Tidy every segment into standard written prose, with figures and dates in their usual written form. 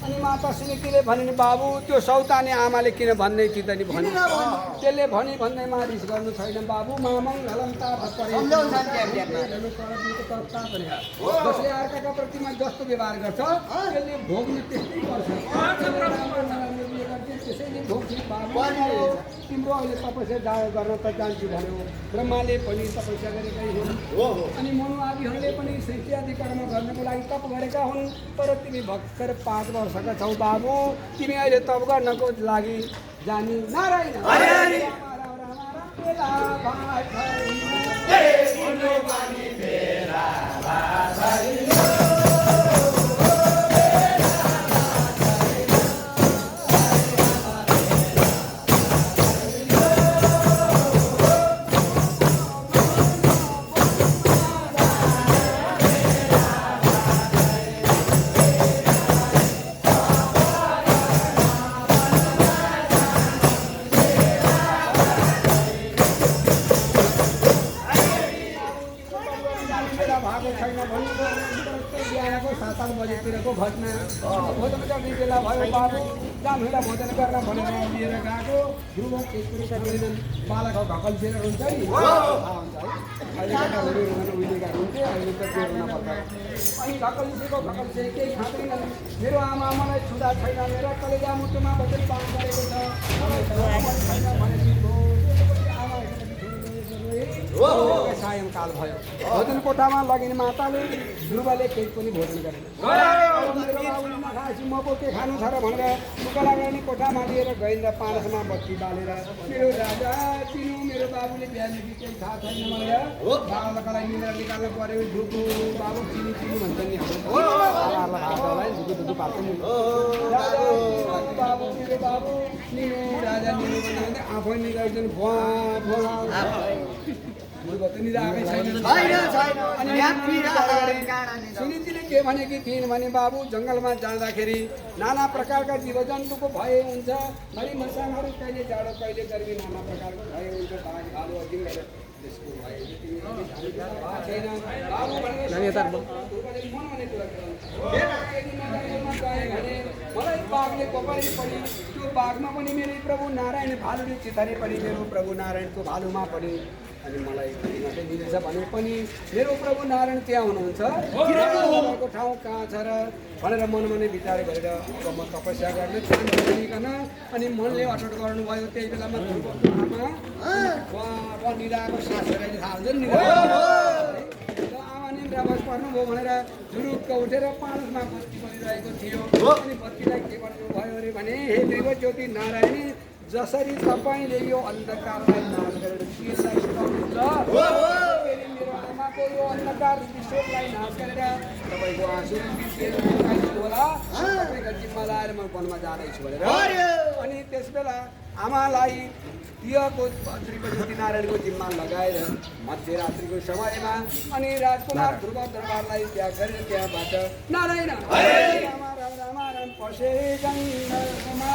अनि माता सुनितिले भने बाबु त्यो सौताने आमाले किन भन्दै थियो त नि भने त्यसले भन्दैमा रिस गर्नु छैन बाबु मामङ्गलम जसले अर्काका प्रतिमा जस्तो व्यवहार गर्छ त्यसले भोग्नु त्यस्तै गर्छ त्यसैले भोग्छ बाबु तिम्रो अहिले तपस्या गर्न त जान्छु भन्यो ब्रह्माले पनि तपस्या गरेकै हुन् अनि मनु आदिहरूले पनि सृष्टि आदि कर्म गर्नको लागि तप गरेका हुन् तर तिमी भर्खर 5 वर्षका छौ बाबु तिमी अहिले तप गर्नको लागि जानी नारायण बजेतिरको घटना भोजन गर्ने बेला भयो बाबु जामभिडा भोजन गर्न भनेर लिएर गएको ध्रुव एकपरिका निवेदन बालक ढकल्सेर हुन्छ नि अहिले उहिलेका हुन्थे अहिले त त्यो हुन पर्छ अनि ढकल्से केही खाँदैनन् मेरो आमा मलाई छुँदा छैन मेरो कलेजा मुटुमा वचन पालन गरेको छ सायंकाल भयो भोजन कोठामा लगिने माताले ध्रुवले केही पनि भोजन गरेन म पो के खानु छ र भनेर टुक्का लगाउने कोठामा लिएर गइन् र पारसमा बत्ती बालेर मेरो राजा चिनु मेरो बाबुले बिहानदेखि केही थाहा छैन मलाई बाबालाई मिलेर निकाल्नु पर्यो ढुकु बाबु चिनी चिनी भन्छ नि ढुकु पार्छ नि बाबु मेरो बाबु निनु राजा निनु भन्दा आफै निकाल्छन् सुनितिले के भनेकी थिइन् भने बाबु जङ्गलमा जाँदाखेरि नाना प्रकारका जीवजन्तुको भय हुन्छ घरि मसानहरू कहिले जाडो कहिले गर्मी नाना प्रकारको भय हुन्छ बाघ भालु अजिङ्गर त्यसको भय मलाई बाघले पकडे पनि त्यो बाघमा पनि मेरो प्रभु नारायण भालुले चितारे पनि मेरो प्रभु नारायणको भालुमा पनि अनि मलाई मात्रै मिलेछ भने पनि मेरो प्रभु नारायण त्यहाँ हुनुहुन्छ को ठाउँ कहाँ छ र भनेर मनमा नै विचार गरेर अब म तपस्या गर्ने चाहन्छु अनि मनले अठोट गर्नुभयो त्यही बेलामा आमा निराको सास हेरेर थाहा हुन्छ नि आमा निन्द्रा बस पर्नुभयो भनेर जुरुक्क उठेर पाँचमा बत्ती बलिरहेको थियो अनि बत्तीलाई के भन्नुभयो अरे भने हे देव ज्योति नारायणी जसरी तपाईँले यो अन्धकारलाई नाश गरेर चिरलाई सुनाउनुहुन्छ मेरो आमाको यो अन्धकार विश्वलाई नाश गरेर तपाईँको आँसु होला तपाईँको जिम्मा लाएर म वनमा जाँदैछु भनेर अनि त्यस बेला आमालाई दिएको श्रीको ज्योति नारायणको जिम्मा लगाएर मध्यरात्रिको समयमा अनि राजकुमार ध्रुव दरबारलाई त्याग गरेर त्यहाँबाट नारायण राम पसे जङ्गलमा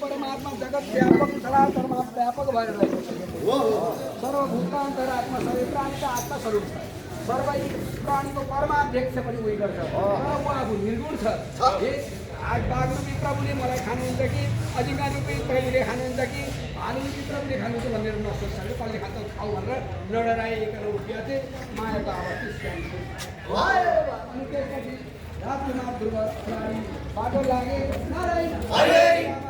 परमात्मा जगत व्यापक व्यापक भएर सर्वभूतान्तरात्मा सबै प्राणीका आत्मस्वरूप छ सर्वै प्राणीको परमाध्यक्ष पनि उयो गर्छ तर उहाँ निर्गुण छ बाघ रूपी प्रभुले मलाई खानुहुन्छ कि अजिङ्गा रूपी प्रभुले खानुहुन्छ कि भानुभित्र पनि खानु त भनेर नसोच्छ अरे कसले खान्छ खाऊ भनेर नडराइकन उठ्यो चाहिँ मायाको आवाज अनि त्यसपछि राजकुमार ध्रुव बाटो लागे नारायण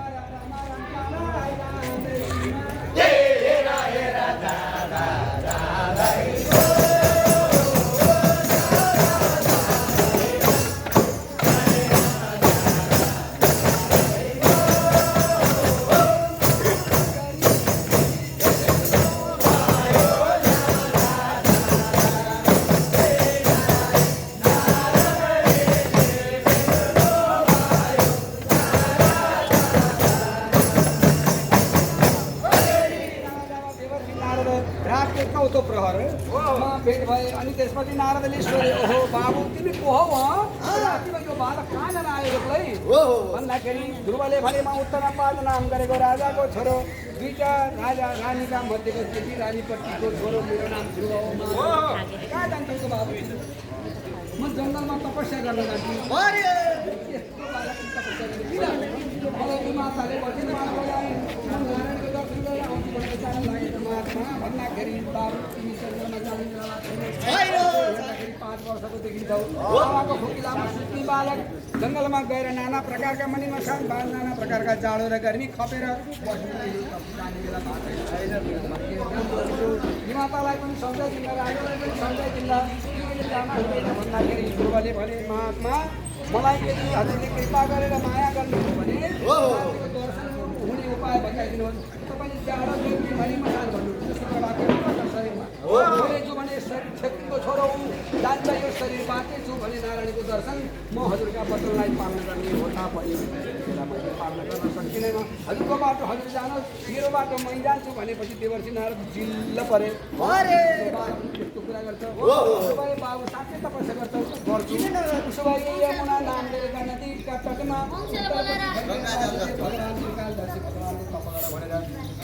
भेट भए अनि त्यसपछि नारदले सोधे ओहो बाबु तिमी को हौ रातिमा यो बालक कहाँबाट आयो एक्लै भन्दाखेरि ध्रुवले भने म उत्तरापाद नाम गरेको राजाको छोरो दुईटा राजा रानीका मध्येको केटी रानीपट्टिको छोरो मेरो नाम ध्रुव हो कहाँ जान्छौ बाबु म जङ्गलमा तपस्या गर्न जान्छु यस्तो बालक तपस्या गर्ने माताले नारायणको दर्शन गरेर आउँछु भनेर जानु लागेको महात्मा भन्दाखेरि बाबु तिमी जङ्गलमा जाँदाखेरि 5 वर्षको देखिन्छौ आमाको खोकिलामा सुत्ने बालक जङ्गलमा गएर नाना प्रकारका मनी मसान नाना प्रकारका जाडो र गर्मी खपेर मातालाई पनि सम्झाइदिँदा राजालाई पनि सम्झाइदिँदा भन्दाखेरि ध्रुवले भने महात्मा मलाई यदि हजुरले कृपा गरेर माया गर्नुहुन्छ भने दर्शन हुने उपाय बताइदिनुहोस् तपाईँले जाडो गर्मी मनी मसान भन्नुहुन्छ शरीरमा जो भने छेत्रीको छोरो हुँ जान्छ यो शरीर बाँकै छु भने नारायणको दर्शन म हजुरका वचनलाई पालन गर्ने हो तापनि मैले पालन गर्न सकिँदैन हजुरको बाटो हजुर जानुहोस् मेरो बाटो मै जान्छु भनेपछि देवर्षि नारद जिल्ल परे यस्तो कुरा गर्छ उसो भए बाबु साँच्चै तपस्या गर्छ गर्छु उसो भए यमुना नाम लिएर नदीका तटमा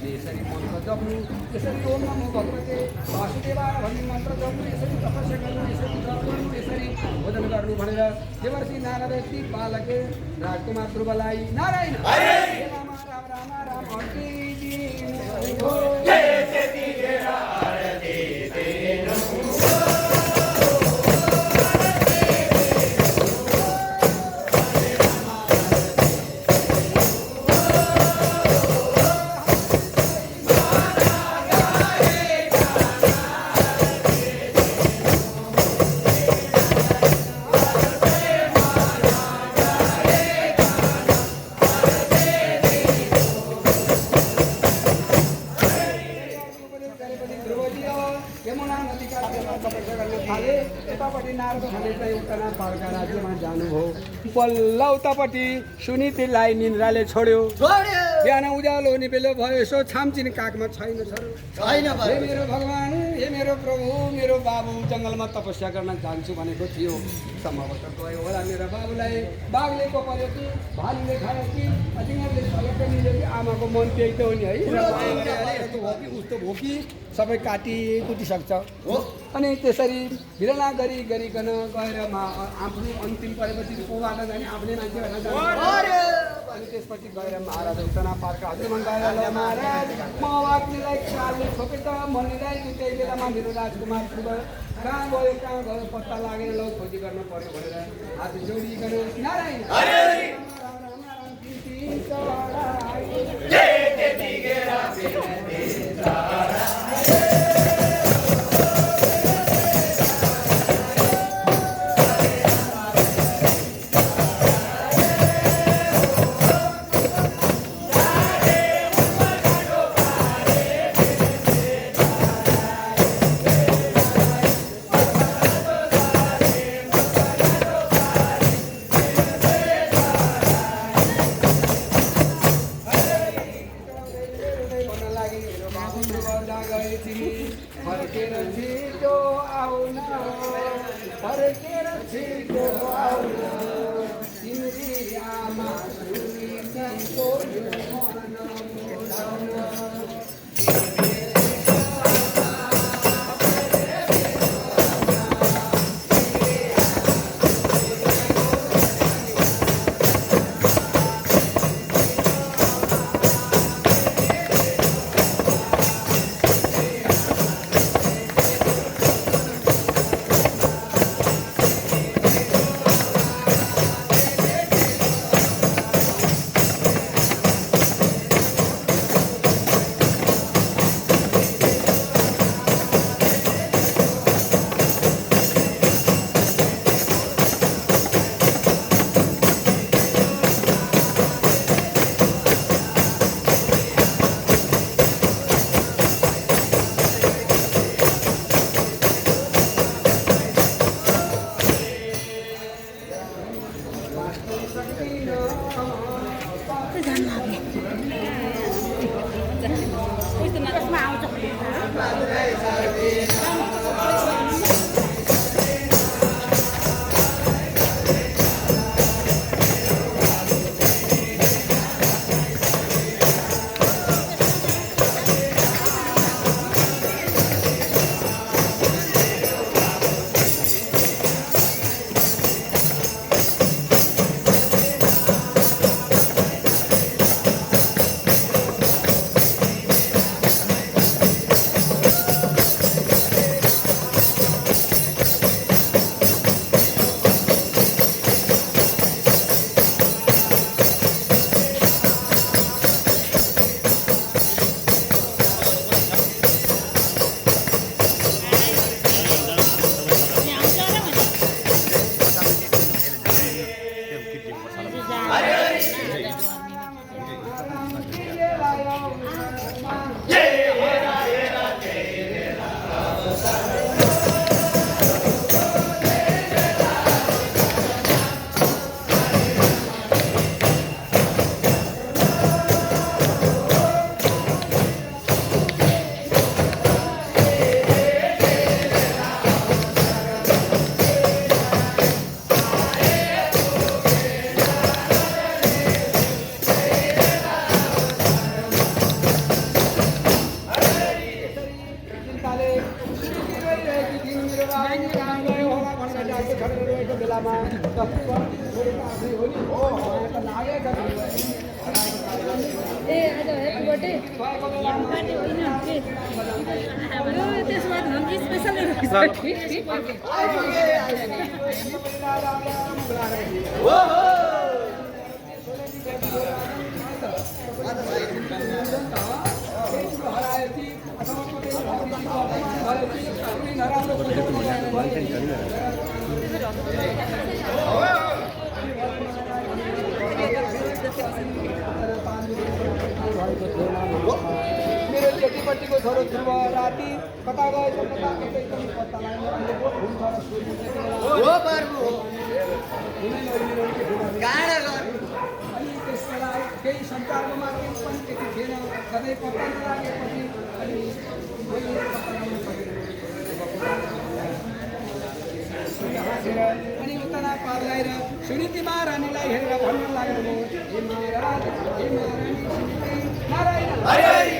यसरी मन्त्र जप्नु यसरी ओम नमो भगवते वासुदेवाय भन्ने मन्त्र जप्नु यसरी तपस्या गर्नु यसरी जप गर्नु यसरी भोजन गर्नु भनेर देवर्षि नारद ती बालकले राजकुमार ध्रुवलाई नारायण राम राम राम हरि बल्ल उतापट्टि सुनितिलाई निन्द्राले छोड्यो बिहान उज्यालो हुने बेला भयो यसो छामचिन काखमा छैन छोरो हे मेरो भगवान हे मेरो प्रभु मेरो बाबु जङ्गलमा तपस्या गर्न जान्छु भनेको थियो सम्भवतः गयो होला मेरो बाबुलाई बाघले पपर्यो कि भालुले खायो कि अजिङ्गरले छलक्क मिल्यो कि आमाको मन त्यही त हो नि है यस्तो हो कि उस्तो हो कि सबै कुटिसक्छ अनि त्यसरी भिडना गरिकन गएर आफ्नो अन्तिम परेपछि कोबाट जाने आफ्नै मान्छे भएर जाने अनि त्यसपछि गएर महाराज उतना पार्का हजुरमा गएर महाराज म अग्निलाई कालले छोपे त मनिलाई त्यही बेलामा मेरो राजकुमार कहाँ गयो पत्ता लागेर लौ खोजी गर्न पर्यो भनेर हात जोडिकन नारायण मेरो केटीपट्टिको छोरो ध्रुव राति कता गएको कता कतै पनि पत्ता लाग्दैन अनि त्यसलाई केही सञ्चारको माध्यम पनि त्यति थिएन कतै पत्ता नलागेपछि अनि अनि उता पार्लाएर सुनीति महारानीलाई हेरेर भन्न लाग्नुभयो हे महाराज हे महारानी सुनीति नारायण